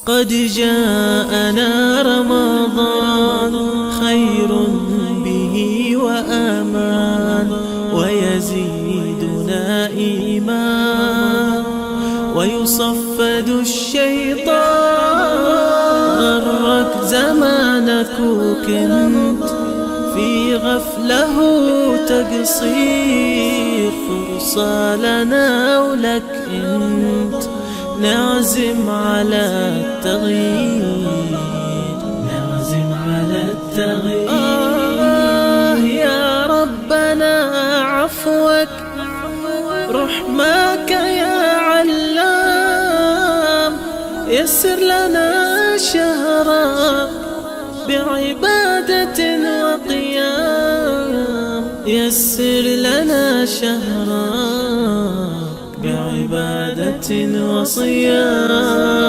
قد جاءنا رمضان خير به وأمان ويزيدنا إيمان ويصفد الشيطان. غرك زمانك وكنت في غفله تقصير، فرصة لنا ولك انت نعزم على التغيير، نعزم على التغيير. يا ربنا عفوك رحمك يا علام، يسر لنا شهرا بعبادة وقيام، يسر لنا شهرا بعبادة وصيام.